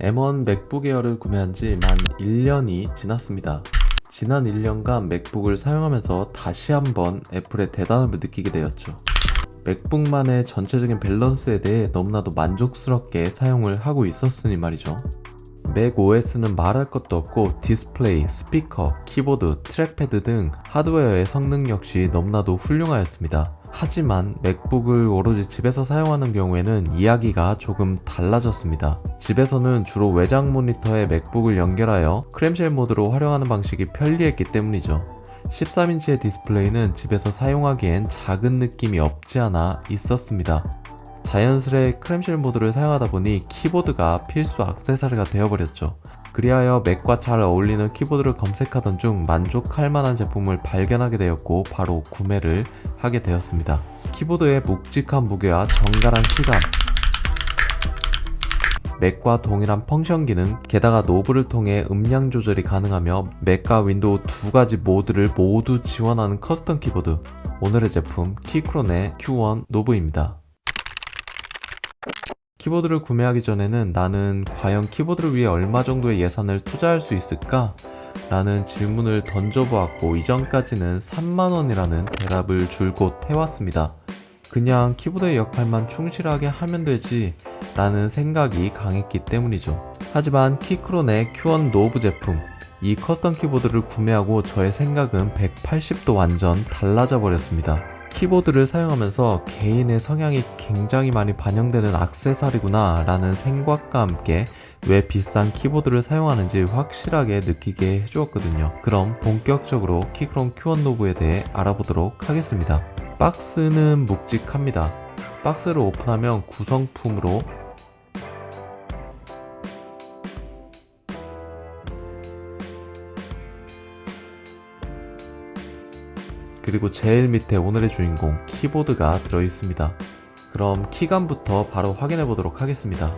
M1 맥북 에어를 구매한 지 만 1년이 지났습니다. 지난 1년간 맥북을 사용하면서 다시 한번 애플의 대단함을 느끼게 되었죠. 맥북만의 전체적인 밸런스에 대해 너무나도 만족스럽게 사용을 하고 있었으니 말이죠. 맥 OS는 말할 것도 없고 디스플레이, 스피커, 키보드, 트랙패드 등 하드웨어의 성능 역시 너무나도 훌륭하였습니다. 하지만 맥북을 오로지 집에서 사용하는 경우에는 이야기가 조금 달라졌습니다. 집에서는 주로 외장 모니터에 맥북을 연결하여 크램쉘 모드로 활용하는 방식이 편리했기 때문이죠. 13인치의 디스플레이는 집에서 사용하기엔 작은 느낌이 없지 않아 있었습니다. 자연스레 크램쉘 모드를 사용하다 보니 키보드가 필수 액세서리가 되어버렸죠. 그리하여 맥과 잘 어울리는 키보드를 검색하던 중 만족할 만한 제품을 발견하게 되었고 바로 구매를 하게 되었습니다. 키보드의 묵직한 무게와 정갈한 키감, 맥과 동일한 펑션 기능, 게다가 노브를 통해 음량 조절이 가능하며 맥과 윈도우 두 가지 모드를 모두 지원하는 커스텀 키보드. 오늘의 제품 키크론의 Q1 노브입니다. 키보드를 구매하기 전에는 나는 과연 키보드를 위해 얼마 정도의 예산을 투자할 수 있을까? 라는 질문을 던져보았고 이전까지는 3만원이라는 대답을 줄곧 해왔습니다. 그냥 키보드의 역할만 충실하게 하면 되지 라는 생각이 강했기 때문이죠. 하지만 키크론의 Q1 노브 제품, 이 커스텀 키보드를 구매하고 저의 생각은 180도 완전 달라져 버렸습니다. 키보드를 사용하면서 개인의 성향이 굉장히 많이 반영되는 액세서리구나 라는 생각과 함께 왜 비싼 키보드를 사용하는지 확실하게 느끼게 해주었거든요. 그럼 본격적으로 키크론 Q1 노브에 대해 알아보도록 하겠습니다. 박스는 묵직합니다. 박스를 오픈하면 구성품으로 그리고 제일 밑에 오늘의 주인공 키보드가 들어있습니다. 그럼 키감부터 바로 확인해 보도록 하겠습니다.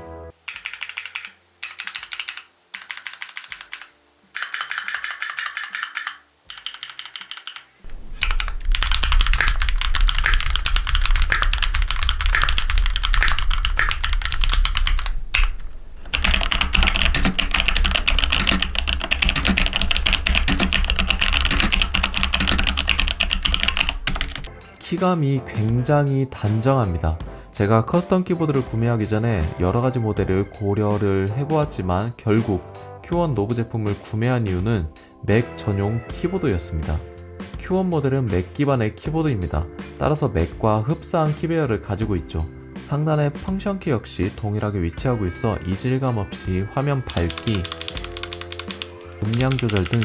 키감이 굉장히 단정합니다. 제가 커스텀 키보드를 구매하기 전에 여러가지 모델을 고려를 해보았지만 결국 Q1 노브 제품을 구매한 이유는 맥 전용 키보드였습니다. Q1 모델은 맥 기반의 키보드입니다. 따라서 맥과 흡사한 키배열을 가지고 있죠. 상단의 펑션 키 역시 동일하게 위치하고 있어 이질감 없이 화면 밝기, 음량 조절 등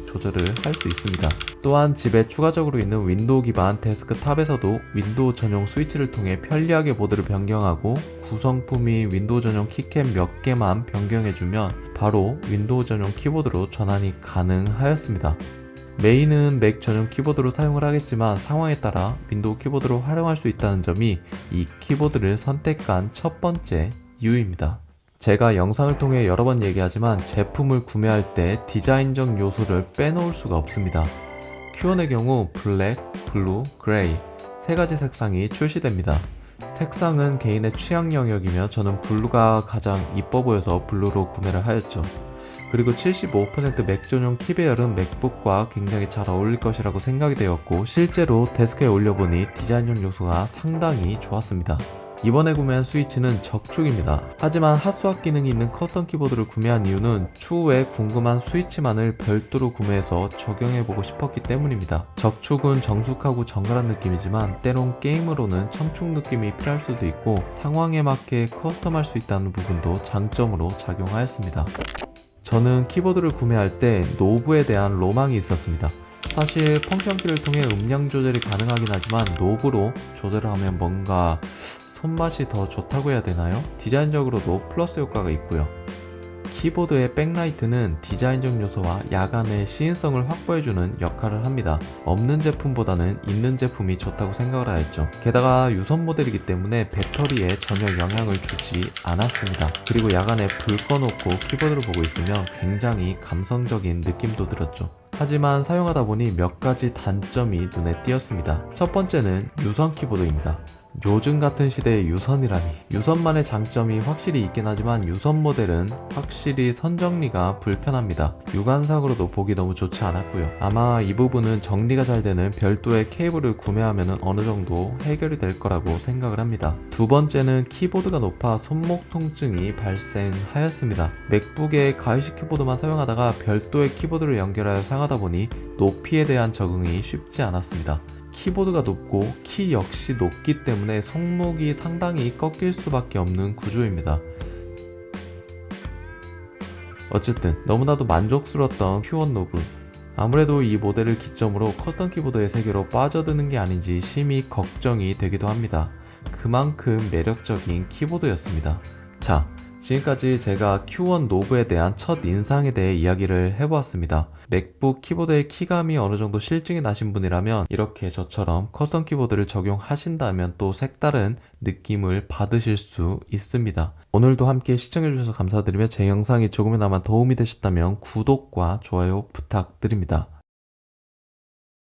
조절을 할 수 있습니다. 또한 집에 추가적으로 있는 윈도우 기반 데스크탑에서도 윈도우 전용 스위치를 통해 편리하게 모드를 변경하고 구성품이 윈도우 전용 키캡 몇 개만 변경해주면 바로 윈도우 전용 키보드로 전환이 가능하였습니다. 메인은 맥 전용 키보드로 사용을 하겠지만 상황에 따라 윈도우 키보드로 활용할 수 있다는 점이 이 키보드를 선택한 첫 번째 이유입니다. 제가 영상을 통해 여러 번 얘기하지만 제품을 구매할 때 디자인적 요소를 빼놓을 수가 없습니다. Q1의 경우 블랙, 블루, 그레이 세 가지 색상이 출시됩니다. 색상은 개인의 취향 영역이며 저는 블루가 가장 이뻐 보여서 블루로 구매를 하였죠. 그리고 75% 맥 전용 키배열은 맥북과 굉장히 잘 어울릴 것이라고 생각이 되었고 실제로 데스크에 올려보니 디자인적 요소가 상당히 좋았습니다. 이번에 구매한 스위치는 적축입니다. 하지만 핫스왑 기능이 있는 커스텀 키보드를 구매한 이유는 추후에 궁금한 스위치만을 별도로 구매해서 적용해보고 싶었기 때문입니다. 적축은 정숙하고 정갈한 느낌이지만 때론 게임으로는 청축 느낌이 필요할 수도 있고 상황에 맞게 커스텀할 수 있다는 부분도 장점으로 작용하였습니다. 저는 키보드를 구매할 때 노브에 대한 로망이 있었습니다. 사실 펑션키를 통해 음량 조절이 가능하긴 하지만 노브로 조절을 하면 뭔가 손맛이 더 좋다고 해야 되나요? 디자인적으로도 플러스 효과가 있고요. 키보드의 백라이트는 디자인적 요소와 야간의 시인성을 확보해주는 역할을 합니다. 없는 제품보다는 있는 제품이 좋다고 생각을 하였죠. 게다가 유선 모델이기 때문에 배터리에 전혀 영향을 주지 않았습니다. 그리고 야간에 불 꺼놓고 키보드를 보고 있으면 굉장히 감성적인 느낌도 들었죠. 하지만 사용하다 보니 몇 가지 단점이 눈에 띄었습니다. 첫 번째는 유선 키보드입니다. 요즘 같은 시대에 유선이라니. 유선만의 장점이 확실히 있긴 하지만 유선 모델은 확실히 선정리가 불편합니다. 육안상으로도 보기 너무 좋지 않았고요. 아마 이 부분은 정리가 잘 되는 별도의 케이블을 구매하면 어느 정도 해결이 될 거라고 생각을 합니다. 두 번째는 키보드가 높아 손목 통증이 발생하였습니다. 맥북의 가이시 키보드만 사용하다가 별도의 키보드를 연결하여 사용하다 보니 높이에 대한 적응이 쉽지 않았습니다. 키보드가 높고 키 역시 높기 때문에 손목이 상당히 꺾일 수밖에 없는 구조입니다. 어쨌든 너무나도 만족스러웠던 Q1 노브. 아무래도 이 모델을 기점으로 커스텀 키보드의 세계로 빠져드는 게 아닌지 심히 걱정이 되기도 합니다. 그만큼 매력적인 키보드였습니다. 자, 지금까지 제가 Q1 노브에 대한 첫 인상에 대해 이야기를 해보았습니다. 맥북 키보드의 키감이 어느 정도 실증이 나신 분이라면 이렇게 저처럼 커스텀 키보드를 적용하신다면 또 색다른 느낌을 받으실 수 있습니다. 오늘도 함께 시청해주셔서 감사드리며 제 영상이 조금이나마 도움이 되셨다면 구독과 좋아요 부탁드립니다.